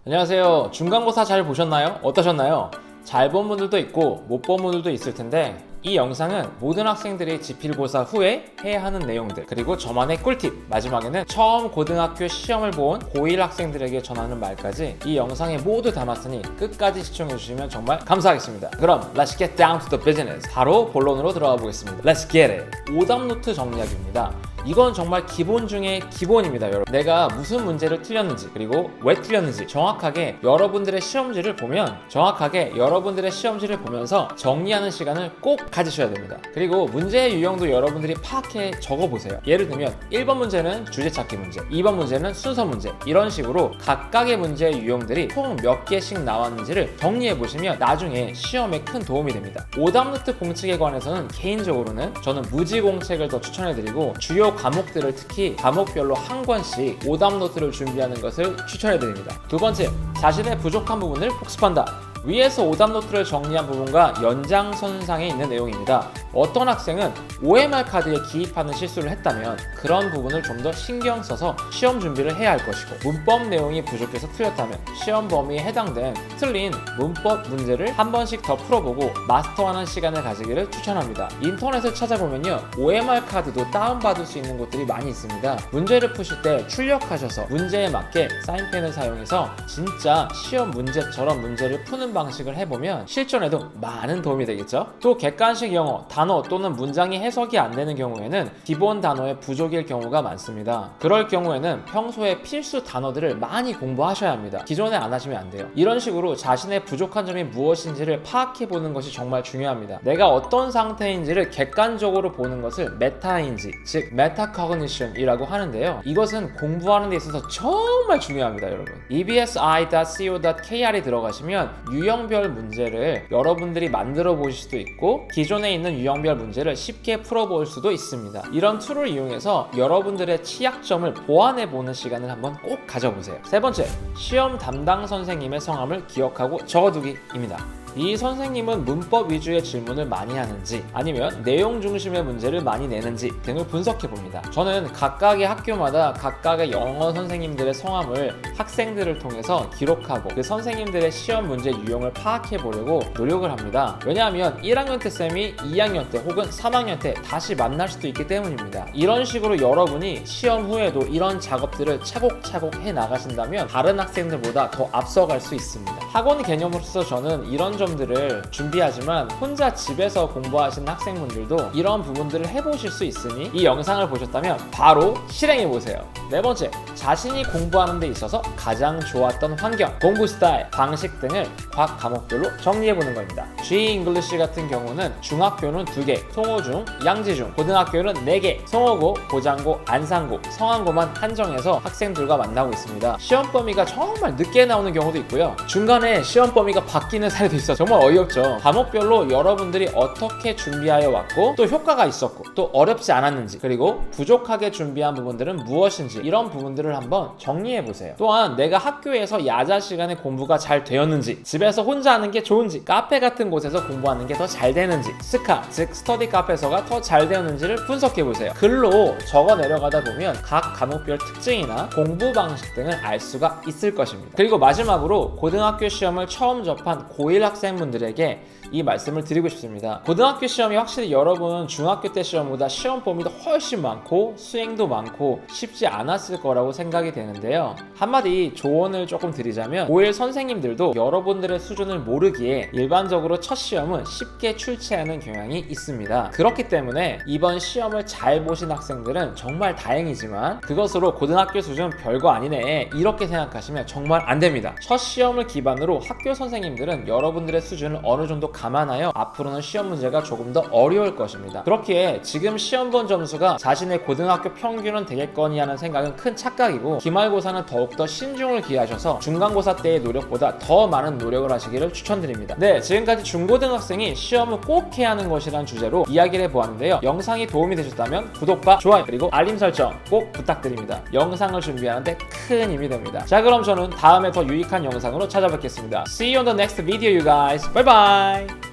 안녕하세요. 중간고사 잘 보셨나요? 어떠셨나요? 잘 본 분들도 있고 못 본 분들도 있을 텐데 이 영상은 모든 학생들이 지필고사 후에 해야 하는 내용들, 그리고 저만의 꿀팁, 마지막에는 처음 고등학교 시험을 본 고1 학생들에게 전하는 말까지 이 영상에 모두 담았으니 끝까지 시청해주시면 정말 감사하겠습니다. 그럼 Let's get down to the business. 바로 본론으로 들어가 보겠습니다. Let's get it. 오답노트 정리하기입니다. 이건 정말 기본 중에 기본입니다, 여러분. 내가 무슨 문제를 틀렸는지, 그리고 왜 틀렸는지 정확하게 여러분들의 시험지를 보면서 정리하는 시간을 꼭 가지셔야 됩니다. 그리고 문제의 유형도 여러분들이 파악해 적어보세요. 예를 들면 1번 문제는 주제 찾기 문제, 2번 문제는 순서 문제, 이런 식으로 각각의 문제의 유형들이 총 몇 개씩 나왔는지를 정리해보시면 나중에 시험에 큰 도움이 됩니다. 오답노트 공책에 관해서는 개인적으로는 저는 무지공책을 더 추천해드리고 주요 과목들을 특히 과목별로 한 권씩 오답노트를 준비하는 것을 추천해드립니다. 두 번째, 자신의 부족한 부분을 복습한다. 위에서 오답노트를 정리한 부분과 연장선상에 있는 내용입니다. 어떤 학생은 OMR 카드에 기입하는 실수를 했다면 그런 부분을 좀 더 신경 써서 시험 준비를 해야 할 것이고, 문법 내용이 부족해서 틀렸다면 시험 범위에 해당된 틀린 문법 문제를 한 번씩 더 풀어보고 마스터하는 시간을 가지기를 추천합니다. 인터넷을 찾아보면요, OMR 카드도 다운받을 수 있는 곳들이 많이 있습니다. 문제를 푸실 때 출력하셔서 문제에 맞게 사인펜을 사용해서 진짜 시험 문제처럼 문제를 푸는 방식을 해보면 실전에도 많은 도움이 되겠죠? 또 객관식 영어, 단어 또는 문장이 해석이 안 되는 경우에는 기본 단어의 부족일 경우가 많습니다. 그럴 경우에는 평소에 필수 단어들을 많이 공부하셔야 합니다. 기존에 안 하시면 안 돼요. 이런 식으로 자신의 부족한 점이 무엇인지를 파악해보는 것이 정말 중요합니다. 내가 어떤 상태인지를 객관적으로 보는 것을 메타인지, 즉 메타코그니션이라고 하는데요. 이것은 공부하는 데 있어서 정말 중요합니다, 여러분. ebsi.co.kr에 들어가시면 유형별 문제를 여러분들이 만들어 보실 수도 있고 기존에 있는 유형별 문제를 쉽게 풀어볼 수도 있습니다. 이런 툴을 이용해서 여러분들의 취약점을 보완해 보는 시간을 한번 꼭 가져보세요. 세 번째, 시험 담당 선생님의 성함을 기억하고 적어두기입니다. 이 선생님은 문법 위주의 질문을 많이 하는지 아니면 내용 중심의 문제를 많이 내는지 등을 분석해 봅니다. 저는 각각의 학교마다 각각의 영어 선생님들의 성함을 학생들을 통해서 기록하고 그 선생님들의 시험 문제 유형을 파악해 보려고 노력을 합니다. 왜냐하면 1학년 때 쌤이 2학년 때 혹은 3학년 때 다시 만날 수도 있기 때문입니다. 이런 식으로 여러분이 시험 후에도 이런 작업들을 차곡차곡 해 나가신다면 다른 학생들보다 더 앞서갈 수 있습니다. 학원 개념으로서 저는 이런 점들을 준비하지만 혼자 집에서 공부하시는 학생분들도 이런 부분들을 해보실 수 있으니 이 영상을 보셨다면 바로 실행해보세요. 네 번째, 자신이 공부하는 데 있어서 가장 좋았던 환경, 공부 스타일, 방식 등을 각 과목별로 정리해보는 겁니다. G-English 같은 경우는 중학교는 2개, 송어중, 양지중, 고등학교는 4개, 송어고, 고장고, 안산고, 성안고만 한정해서 학생들과 만나고 있습니다. 시험 범위가 정말 늦게 나오는 경우도 있고요. 중간에 시험 범위가 바뀌는 사례도 있어요. 정말 어이없죠. 과목별로 여러분들이 어떻게 준비하여 왔고 또 효과가 있었고 또 어렵지 않았는지, 그리고 부족하게 준비한 부분들은 무엇인지, 이런 부분들을 한번 정리해보세요. 또한 내가 학교에서 야자 시간에 공부가 잘 되었는지, 집에서 혼자 하는 게 좋은지, 카페 같은 곳에서 공부하는 게 더 잘 되는지, 스카 즉 스터디 카페서가 더 잘 되었는지를 분석해보세요. 글로 적어 내려가다 보면 각 과목별 특징이나 공부 방식 등을 알 수가 있을 것입니다. 그리고 마지막으로 고등학교 시험을 처음 접한 고1 학생분들에게 이 말씀을 드리고 싶습니다. 고등학교 시험이 확실히 여러분 중학교 때 시험보다 시험 범위도 훨씬 많고 수행도 많고 쉽지 않았을 거라고 생각이 되는데요. 한마디 조언을 조금 드리자면 고1 선생님들도 여러분들의 수준을 모르기에 일반적으로 첫 시험은 쉽게 출제하는 경향이 있습니다. 그렇기 때문에 이번 시험을 잘 보신 학생들은 정말 다행이지만 그것으로 고등학교 수준 별거 아니네 이렇게 생각하시면 정말 안 됩니다. 첫 시험을 기반으로 학교 선생님들은 여러분들의 수준을 어느 정도 감안하여 앞으로는 시험 문제가 조금 더 어려울 것입니다. 그렇기에 지금 시험 본 점수가 자신의 고등학교 평균은 되겠거니 하는 생각은 큰 착각이고, 기말고사는 더욱더 신중을 기하셔서 중간고사 때의 노력보다 더 많은 노력을 하시기를 추천드립니다. 네, 지금까지 중고등학생이 시험을 꼭 해야 하는 것이라는 주제로 이야기를 해보았는데요. 영상이 도움이 되셨다면 구독과 좋아요 그리고 알림 설정 꼭 부탁드립니다. 영상을 준비하는데 큰 힘이 됩니다. 자, 그럼 저는 다음에 더 유익한 영상으로 찾아뵙겠습니다. See you on the next video, you guys. Bye bye.